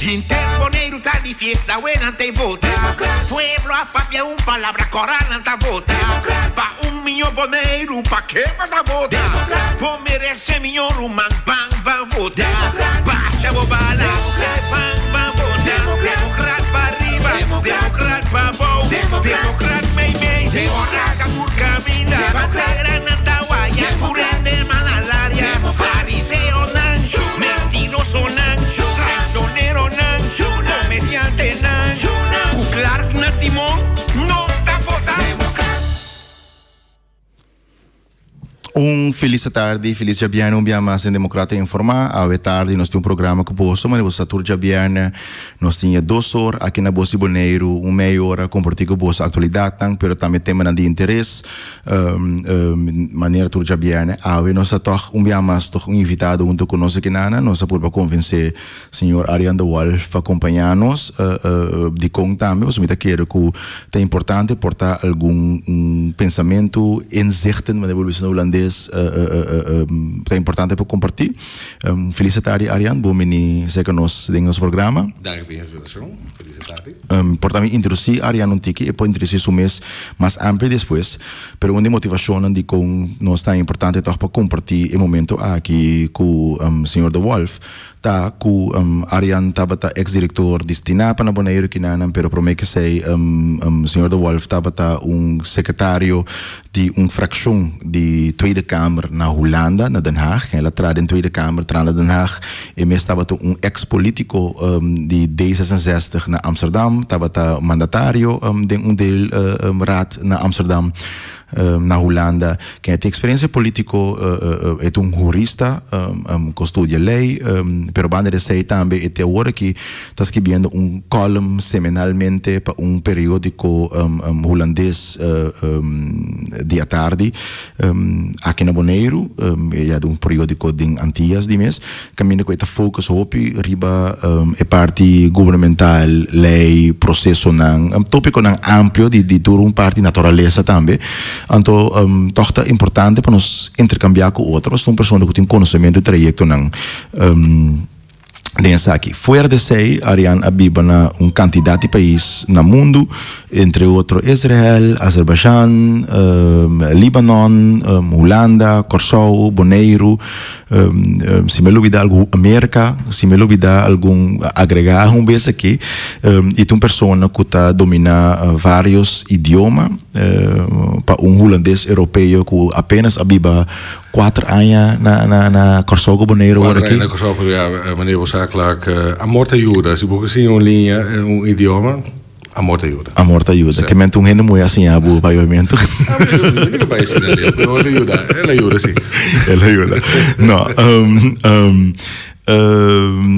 Interponer está de fiesta, buena te vota. Pueblo a papia un palabra corana ta vota. Pa un millón boneiro, pa que vas a vota. Po merece millón rumang bang bang vota. Pa chavo bala, bang bang vota. Democrat pa arriba, democrat pa bo. Democrat mei mei, democrat camur camina. Grana tawaya, curende manalaria. Fariseo nancho, mentiroso nancho. Traicionero nancho, comediante nancho. Clark na timon, não está votando. Feliz tarde, feliz jabiano, um dia mais em Democrata Informar. À tarde nós temos programa que posso, mas nós satur jabiana, nós tinha 2 horas aqui na Bolsa Boneiro, meia hora compartilhar com bolsa atualidade, pero também tema de interesse, maneira tur jabiana. Nós toch dia mais toch invitado junto conosco aqui nós por convencer o senhor Arjan de Wolf para acompanhar-nos de com também, mas me quero que é importante portar algum pensamento inzichten, mas evolução holandesa é importante para compartilhar. Feliz tarde, Arjan. Bom meni zeker nos ding nos programa. Dank voor je invitatie. Feliz tarde. Por também introduzir Arjan tiki e pode introduzir o mês mais amplo depois. Pero uma motivação de com nós está importante toch para compartilhar o momento aqui com o senhor de Wolf. Tá com Arjan tabata ex-diretor de Stinapa na Bonaire Kinanan, pero promete que sei senhor de Wolf tabata secretário de fracção de Tweede Kamer na Holanda, na Den Haag. Ela trad in Tweede Kamer, trad na Den Haag. E mes tabata ex-político de D66 na Amsterdam, tabata mandatário de deel raad na Amsterdam. Na Holanda, que tem experiência política, é jurista, que estuda lei, pero banda sei também até agora que está escrevendo column semanalmente para periódico holandês dia tarde, aqui na Bonaire, é periódico de Antillas de mês, caminho com esta focus hopi riba parte governamental, lei, processo tópico amplo de toda parte natureza também. Então, toch é importante para nós intercambiar com outros, são pessoas que têm conhecimento do trajeto dessa aqui. Fora de sei, Arjan abiba na quantidade de países no mundo, entre outros Israel, Azerbaijão, Líbano, Holanda, Corsou, Bonaire, se me olvidar algum América, se me olvidar algum agregar vez aqui, e tem pessoa que está dominar vários idiomas, para holandês europeu que apenas abiba 4 anos na Corsou, Bonaire, agora aqui. Na Corsou, meneer Bosakelaak, amorta ajuda, se você tem uma linha, idioma. Amor ajuda. Amor ajuda. Que mente gente muito assim a boa pagamento. Não vai ser ali, não ajuda. Ela ajuda sim. Ela ajuda. Não.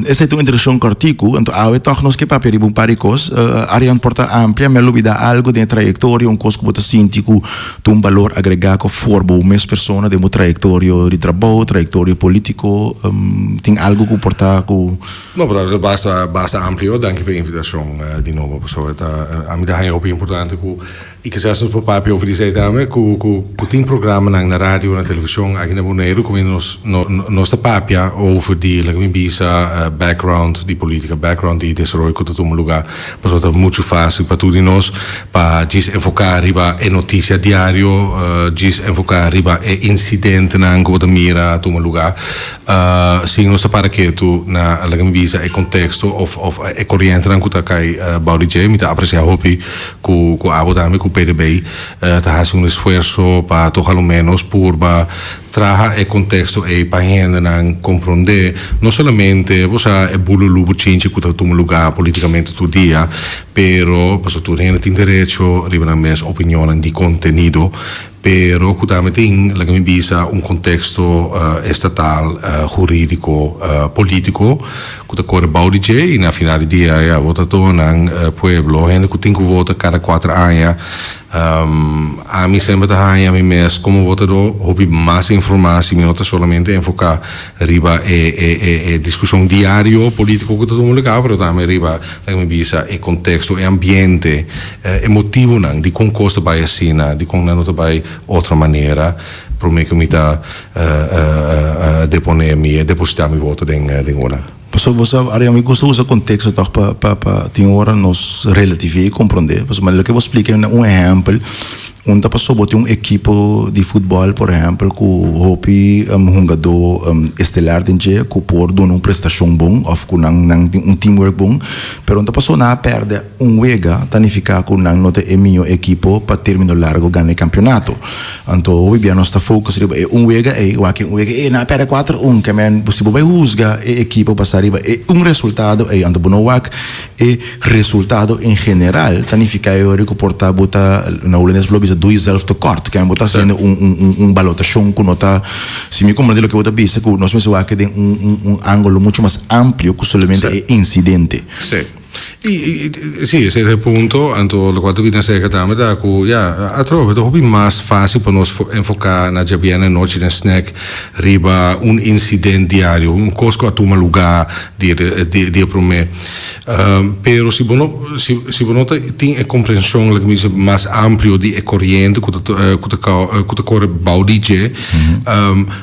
Esse é um interessante artigo. Então, há toch nos que papel um paricos. Arjan porta amplia, me lubida algo de trajetória, coisa que você sente que tem valor agregado for mais pessoas de uma trajetória de trabalho, trajetória político. Tem algo que porta que. No, pero basta amplio. Dank je voor de invitatie die noemen persoon. A mim é muito importante que ik zelfs nos papel over die zei dame que tem programa na rádio, na televisão aqui na Bonaire, como nos papia over die visa background di politica, background di desarrollo que todo lugar, mas é muito fácil para tudo nós, para diz enfocar riba é notícia diário, diz enfocar riba é incidente na angola mira todo lugar, sim nós para que tu na visa é contexto of é corrente na que cai baudije, me tá apreciar hopi com abo dame com PDB, tá fazendo esforço para tocar menos por traga e contexto e para gente não compreender não somente você é bolo lubo cinci que tu lugar politicamente tu dia pero você tu tem direito a minhas opiniões de conteúdo pero que também tem la que visa contexto estatal jurídico político que tu corre baudije e na final do dia ja vota to na pueblo gente que tem que votar cada 4 anos a mim sempre tá a mim mesmo como votador houve mais informação não tá somente enfocar riba e discussão diário político que todo mundo legal pero também riba me visa e contexto e ambiente emotivo não de com costa vai assim de com não vai outra maneira para mim que me tá deponer me depositar meu voto em ora Pessoal, você área me gosta usar contexto toch para tem hora nos relativize e compreender. Mas o que eu vou explicar é exemplo. Onde passou botar equipo de futebol, por exemplo, que o hopi jogador estelar dentro que por dar prestação bom, ou que teamwork bom, pero onde passou na perde wega, tanificar que não tem melhor equipo para terminar largo ganhar campeonato. Então, hoje bem nós está focus wega wega na perde 4-1, que men se vai juzgar equipo passar resultado ando bonowak resultado em geral, tanificar eu que portar botar na Ulenes Blobis 2 tekort, que é botar sendo balotação que nota se me compreende o que eu vou dizer, que nós pensamos que tem ângulo muito mais amplo que somente incidente. Sim. Sì, ese è il punto, anto lo quanto viene a dire da cui a trovo è più más fácil per noi enfocare na giabiana noce na snack riba un incidente diario, un cosco a tuma lugar di per me. Pero si bono tem a compreensão que me mais amplo di corrente que corre baudige,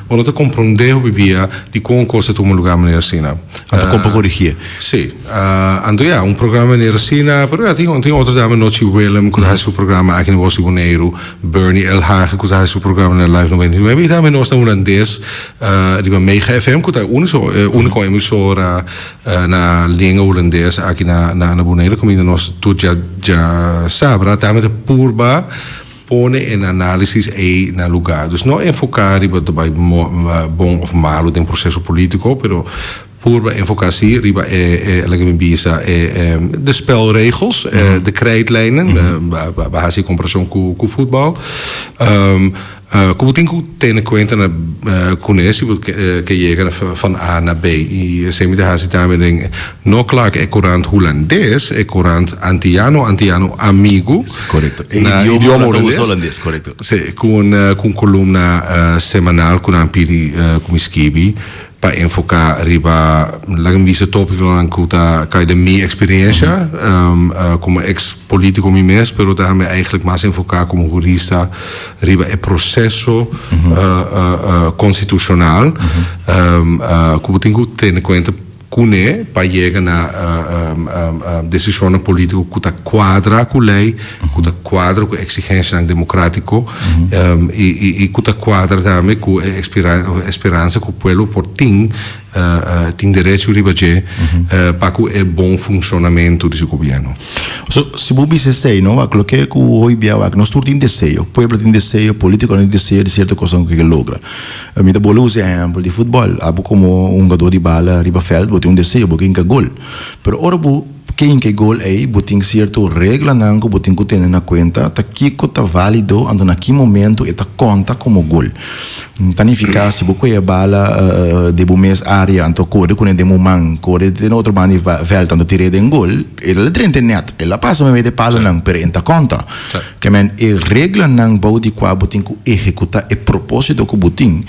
bono te compreender bibia di con cosa tuma lugar maneira assim. Anto como corrigir. Sì, anto un programma in Ersina, però tinha outra dame Nochi Willem, que ha seu programa aqui no Bosque Boneiro, Bernie El Hage, que ha seu programa na Live 99, e dame nós na holandês, riba Mega FM, que é único emissora na língua holandesa aqui na Boneiro, como nós tu já sabe, dame de purba pone em análise e na lugar. Dus não enfocar riba bij bom of malo de processo político, pero pur enfocatie riba de spelregels, de krijtlijnen, basis comparação com voetbal. Como tem que ter em conta na conhece que chega van A naar B e sempre de haast daarmee no claro é corante holandês é corante antiano amigo correto idioma holandês correto sim com coluna semanal com ampiri com esquibi para enfocar riba langvise tópico lang kuta kai de mi experiência como ex político mi mes pero daarmee eigenlijk mais enfocar como jurista riba é processo constitucional como tem que ter em conta cune para chegar na decisão política que quadra com lei, que quadra com exigência democrático e que quadra também com esperança que o povo por tem direito para que é bom funcionamento do governo. Se você diz sei, não, aquilo que hoje biava, nós todos temos desejo, o povo tem desejo, o político tem desejo de certa coisa que ele logra. A mim da bola usa exemplo de futebol, abo como jogador de bala, riba feld, tem desejo, porque tem gol. Pero ora quem que gol aí, botem certo regra não, botem que ter na conta, tá que tá válido, ando naquele momento e tá conta como gol. Tanificar se você é bala de mês área, então corre com de momento, corre de outro bando velho, ando tirei de gol, ele trenta net, ele passa me de pala não, pero enta conta. Que men e regra não bode qua botem que executar e propósito que botem,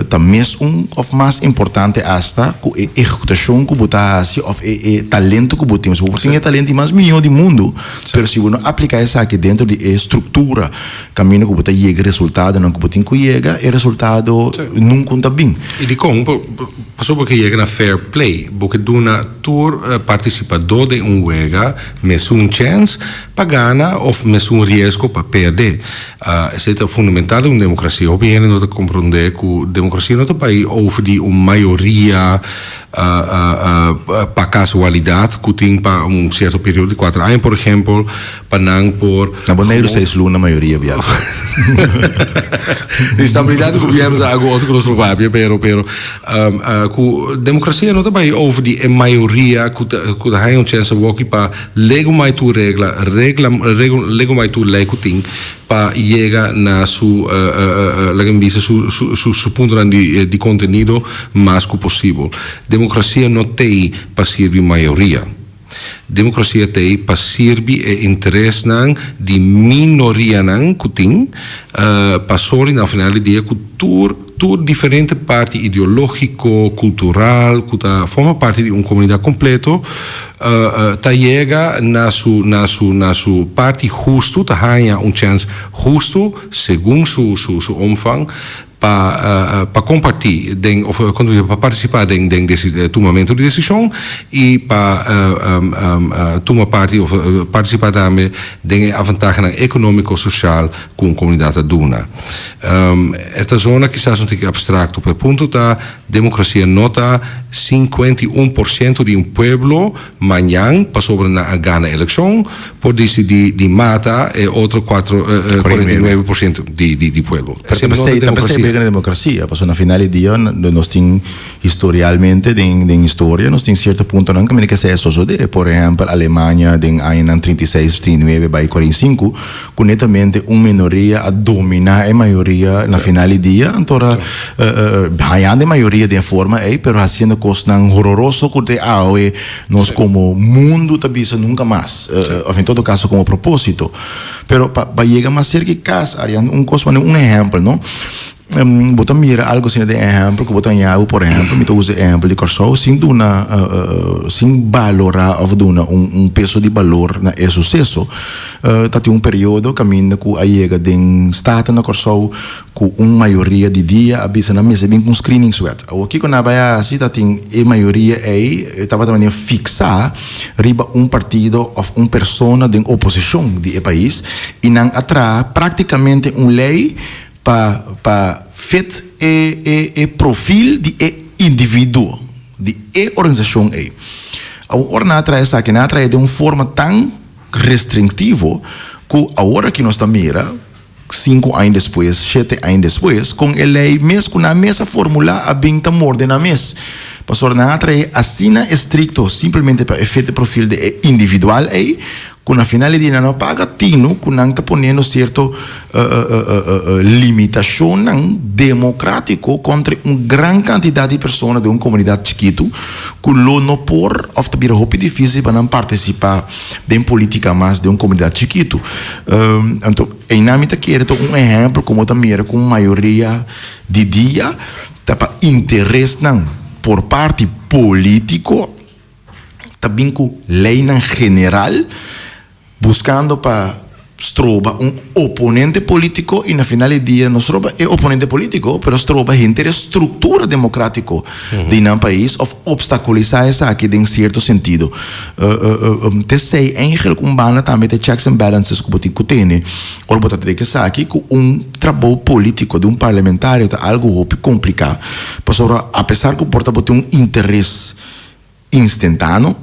tá mesmo of mais importante hasta que executação que botar assim of talento que botem. Porque tem talento mais milhão do mundo, mas se você aplicar isso aqui dentro de estrutura, caminho que você chega resultado, não que você chega, e resultado não conta bem. E de como, passou porque chega na fair play, porque duna tour participador de wega, mas chance para ganhar ou mas risco para perder. Isso é fundamental em democracia. Obviamente nós compreender que democracia não é para over de maioria para casualidade que tem para certo período de 4 anos, por exemplo, para não por... Na Boneiro 6 lunas, a maioria viaja. Estabilidade do governo é algo outro que nós não vamos pero democracia não é para over de maioria que tem uma chance de para lego mais tu lego mais tu lei que tem para chegar na sua ponto de conteúdo mais que possível. Democracia não tem para servir maioria. Democracia tem para servir e interesse de minoria que tem para sorrir na final do dia que tudo diferente parte ideológico, cultural, que forma parte de uma comunidade completa, chega na sua parte justo, ganha chance justo, segundo seu omfang, para compartilhar ou para participar desse tomamento de decisão e para tomar parte ou participar também da vantagem econômico-social com a comunidade duna. Esta zona que está um pouco abstracto, por ponto da democracia nota 51% de pueblo amanhã passou na ganha eleição por decidir de mata e outro 49% de pueblo. Também é a democracia, porque na final do dia nós temos historialmente em história nós temos certo ponto não que se sucede, por exemplo, a Alemanha em 36, 39, by 45, com netamente uma minoria a dominar a maioria na final do dia, então ganhando a maioria de forma aí, pero fazendo coisas horroroso que nós como mundo também nunca mais, ou em todo caso como propósito, pero para chegar mais cerca de casa, um exemplo, não? Botar mira algo assim de exemplo que botar nhau por exemplo me usa exemplo de Corsol sem duna sem valorar ou duna peso de valor na sucesso tá tem período caminho com a chega de estado na Corsol com maioria de dia abisa na mesa bem com screening suet o que quando vai assim tá tem a maioria aí estava também fixar riba partido ou persona de oposição de país e não atrás praticamente lei para fit e perfil de indivíduo, de organização aí. A hora traz aqui na traz de uma forma tão restritiva que a hora que nós estamos mira 5 anos depois, 7 anos depois, com ele mesmo na mesma fórmula a bem morde na mesa. Pastor na traz assina estricto simplesmente para efeito perfil de individual aí. Quando a final de não paga tino, quando não está ponendo certo limitação democrático contra uma grande quantidade de pessoas de uma comunidade chiquita, que não por ou também é difícil para não participar de política mais de uma comunidade chiquita. Então, em nome da quero um exemplo como também com maioria de dia, tá para interesse por parte político, também com lei general. Buscando para stroba oponente político e na final do dia não stroba oponente político, mas stroba gente estrutura democrática de um país ou obstaculizar essa aqui em certo sentido. Te sei eigenlijk bana também de checks and balances que botem cutene, ou botar que essa aqui com trabalho político de parlamentar é algo complicado. Pastor, apesar que porta botar interesse instantâneo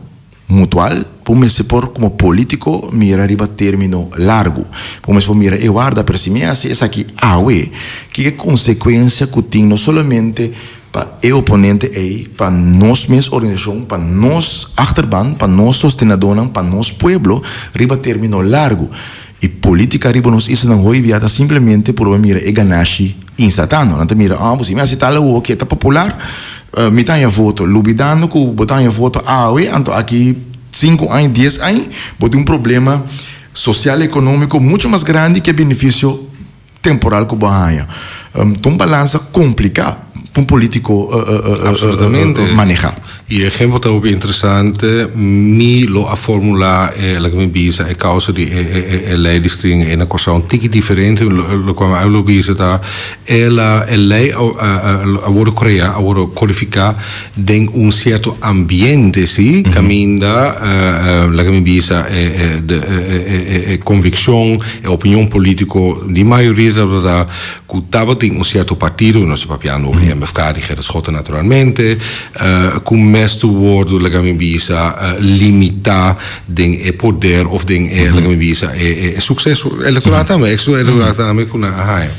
mutual, pomos por como político mira arriba término largo, pomos por mira eu guarda per si assim essa aqui que é consequência que tem não somente para o oponente aí, para nós mesma organização, para nós achterban, para nós sostenedores, para nós pueblo, arriba término largo. E política arriba nos isso não foi viada simplesmente por mira e ganache instantâneo, não te mira você me aceitar o que está popular me tenha voto, lubidando que botar voto então aqui 5 anos, 10 anos, botar problema social e econômico muito mais grande que benefício temporal que banha. Então, balança complicada para um político manejar. E exemplo também interessante, a fórmula la que me bisa é causa de lei de screening é uma coisa um tique diferente, lo qual eu bisa tá ela lei agora criar, agora qualificar em certo ambiente sim, caminda la que me bisa é convicção, é opinião político de maioria da que tava tem certo partido, nós papiano o MFK die Gerrit Schotten naturalmente, com mesto woord legami bisa limitar ding poder of ding legami bisa successo elettorato também com a haia.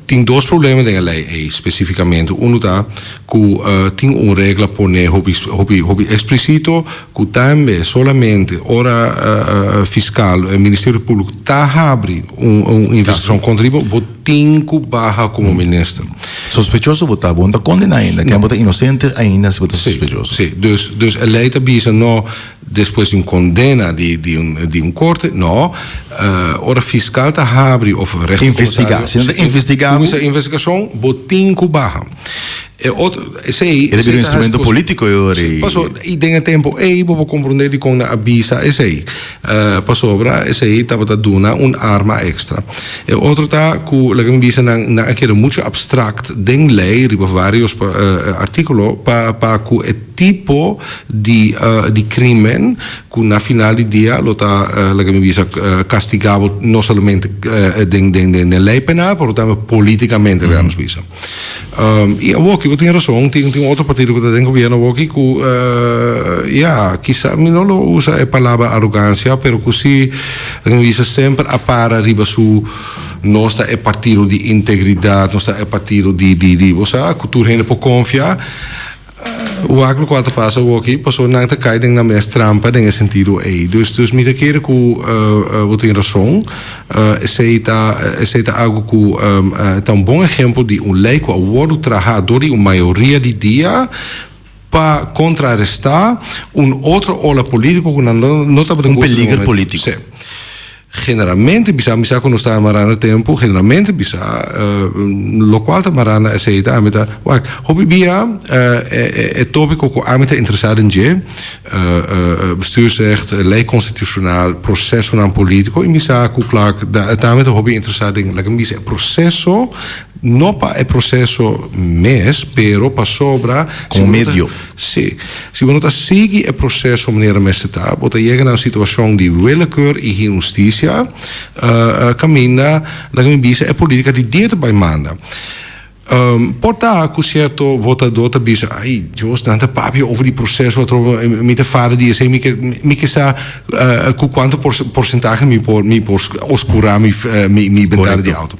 Tem dois problemas em lei especificamente. Tá que tem regra pone hobby explícito que também solamente hora fiscal Ministério Público tá abre investigação contribu tem que barra como ministro. Sospechoso botar bom tá condena ainda, que é inocente ainda se botar sospechoso. Sim, dus a lei tá bisa não depois de condena de corte, não, hora fiscal tá abre of recht investigação. Investigação, botinho barra. Ele é um instrumento político passou e tem tempo vou compreender com na avisa passou estava a dar arma extra outro tá com a avisa na aquele muito abstract tem lei riba vários artículos para com o tipo de crime que na final do dia lo tá a avisa castigado não somente na lei penal mas também politicamente vamos visa e a Woki tem razão tem outro partido que tem governo Woki que quizá não lo usa a palavra arrogância pero così a avisa sempre appara riba su nostra é partido de integridade nostra é partido de você cultura ainda por confiar o aquilo que passa aqui passou não te cai na mais trampa nesse sentido dus me querer que tem razão aceita algo que é bom exemplo de lei que o wordo trajador e a maioria de dia para contrarrestar outro ola político que não está peligro político. Sim. Generalmente bisa quando está marana tempo generalmente bisa lo qual ta marana aceita amita hobby bia é tópico que amita interessado em bestuursrecht lei constitucional processo non politico e misa ku clark da amita hobby interessado em like misa processo não para o processo mês, pero para sobra como meio. Sim, se você não segue o processo maneira mais está, você chega na situação de willekeur e injustiça, caminha, lá que me diz é política de dieta by manda. Portanto, com certo votador te diz, ai, Jos, não te papi over die processo, me te fare die se me que sa com quanto porcentagem me por oscurar me bentar de auto.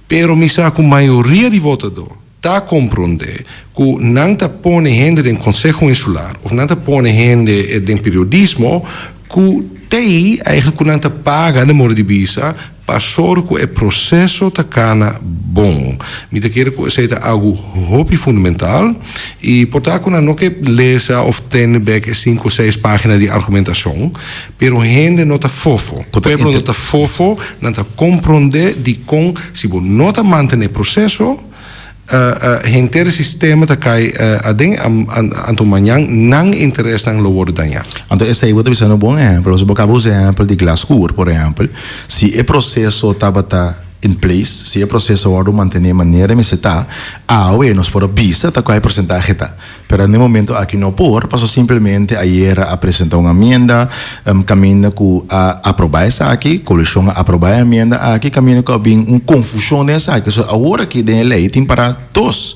Pero mi sa que a maioria de votador está compreender que não está põe gente em Conselho Insular ou não está põe gente em periodismo que tem eigenlijk não está paga na mora de visa para sorrir que o processo está cana bom. Me te quero que seja algo muito fundamental e portanto não que lesa ou tenha 5 ou 6 páginas de argumentação, pero gente não está fofo. O povo não está fofo, não está compreender de como se você não está mantendo o processo inteiro sistema está cai anto manhã não interessa em lower danha. Então esse aí vou dizer um bom exemplo. Se você acabou de exemplo de Glasscourt, por exemplo, se o processo estava in place, se o processo vai manter de maneira que está, nós por vista está qual porcentagem está. Pero no momento aqui não por, passou simplesmente ayer apresentar uma emenda, caminho com aprovar essa aqui, coalição aprovar a emenda aqui, caminho com uma confusão nessa aqui. Agora que tem lei tem para dois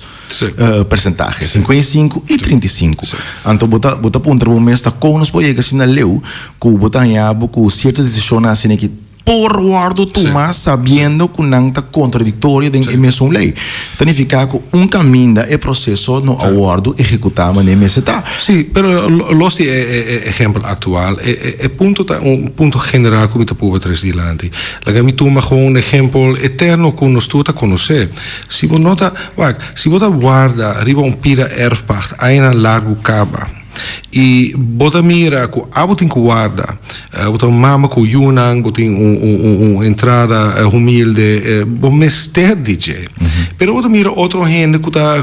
percentagens, 55 e 35. Então, bota ponto o mês está com nos pode chegar assim na lei, que bota em abo com certa decisão assim que por guardo tomar sabendo que não está contraditório em mesma lei. Significa que caminho é processo no aguardo executar maneira que está. Sim, mas los exemplo atual é ponto general que me te puedo trazer dilante. Laga me toma gewoon exemplo eterno que nos tu a conhecer. Se você nota, se você guarda arriba pira erfpacht, aí na largo caba. E bota mira com a botin que guarda, bota mama com Yunnan, botin entrada humilde, bom mester DJ. Pero bota mira outro gente que tá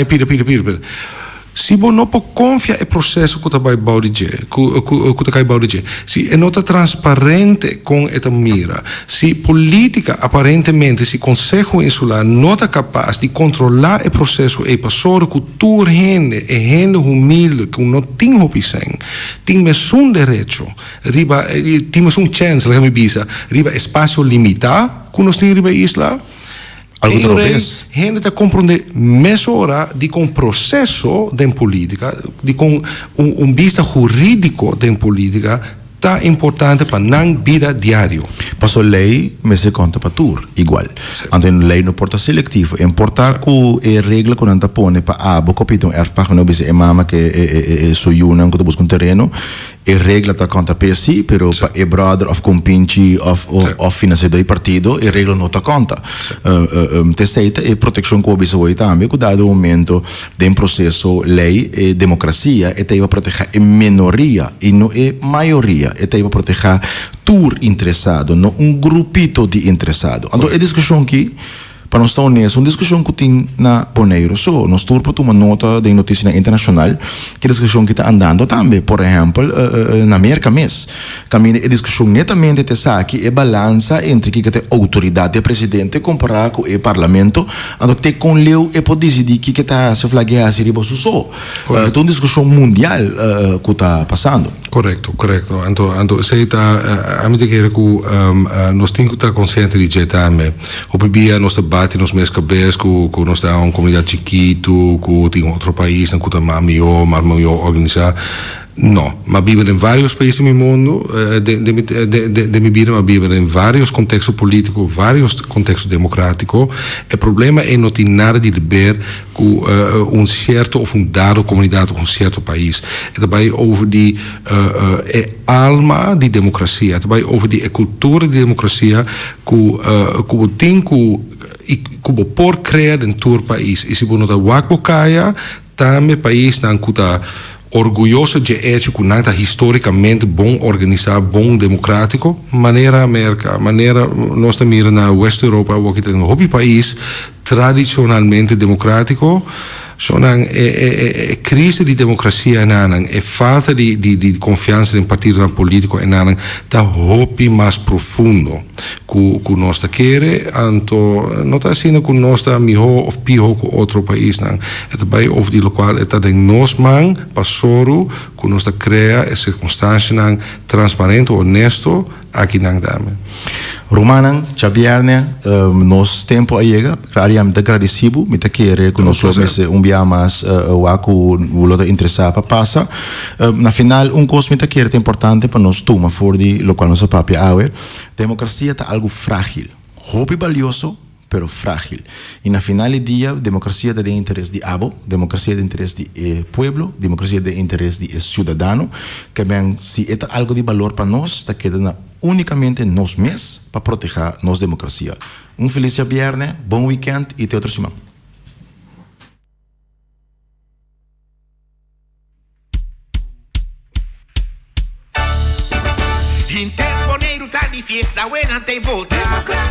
pira. Se você não confia no processo que está vai baudir, que está baudir, se é não está transparente com esta mira, se política aparentemente, se Conselho Insular não está capaz de controlar o processo e passar cultura gente, é gente humilde que não tem opção, tem mesmo direito, tem mesmo chance, lá me bisa, riba espaço limitado, que nós temos riba isla. Gente está compreendendo mesma hora de com processo de política, de com vista jurídico de política, tá importante para não vida diário. Passou lei, mas se conta para tudo, igual. Então, lei não porta seletivo. Importa que a regra que não está põe para a capítulo erfpacht não bisa mama que é suyuna que busca terreno. A regra está conta para si, pero para a brother of compinci of financiador do partido, a regra não está conta. Terceira é proteção que o bisa vai também, que dado o momento de processo lei e democracia, é para proteger a minoria e não a maioria. É para proteger tur interessado, não grupito de interessado. Então, a discussão aqui para nós estar honesto, uma discussão que tem na Boneiro, nós turpo uma nota de notícia internacional, que a discussão que está andando também, por exemplo, na América mesmo, a discussão netamente que é balança entre que tem autoridade do presidente comparado com o parlamento, então tem com leu e pode decidir que está se flaguear se riba suso. Então, uma discussão mundial que está passando. Correto. Então, sei a minha queira que nós temos que estar conscientes de que também, o bebia nós debate nos meus cabeças que nós temos uma comunidade chiquito, que tem outro país, que está mais melhor organizado. No, ma viver em vários países do mundo, de minha vida, ma viver em vários contextos políticos, vários contextos democráticos. O problema é não ter nada de ver com certo ou dado comunidade com certo país. É também over die alma de democracia, é também over die cultura de democracia que o tem que por criar em todo país. E se você não wakbokaya, também país não está orgulhoso de hecho que não historicamente bom organizado, bom democrático, maneira América, maneira nós também na West Europa, que tem um país tradicionalmente democrático, é crise de democracia é falta de confiança em partido político está hobby mais profundo que nós queremos, então não está assim que nós está melhor ou pior que outro país é também over de local está em nós man passoro que nós cria a circunstância transparente, honesto aqui também. Romanan, Chabiarne, nos tempo a chega, clariam de agradecido, me querer que nós vamos dia mais o aco o interessar para passar. Na final coisa me querer importante para nós tomar fora de local nossa papia awe. Democracia está algo frágil, hobby valioso, pero frágil. E na final do dia, democracia é de interesse de abo, democracia é de interesse de pueblo, democracia é de interesse de cidadão, que bem, se é algo de valor para nós, está quedando unicamente nós mesmos para proteger nossa democracia. Feliz viernes, bom weekend e até outra semana. Interponeiro tá de fiesta, buena tem volta.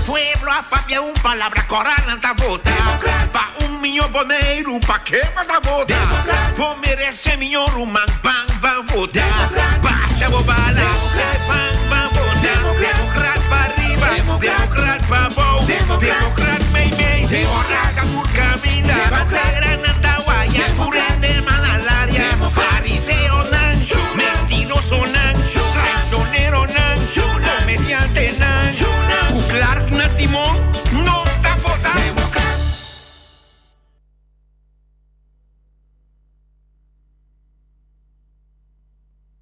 Pueblo a papia palabra corana tá volta. Pa minho boneiro, pa que mais tá volta. Por merece minho rumang, bang, volta. Baixa bobala, bang, volta. Democrata pra arriba, democrata pra bom, democrata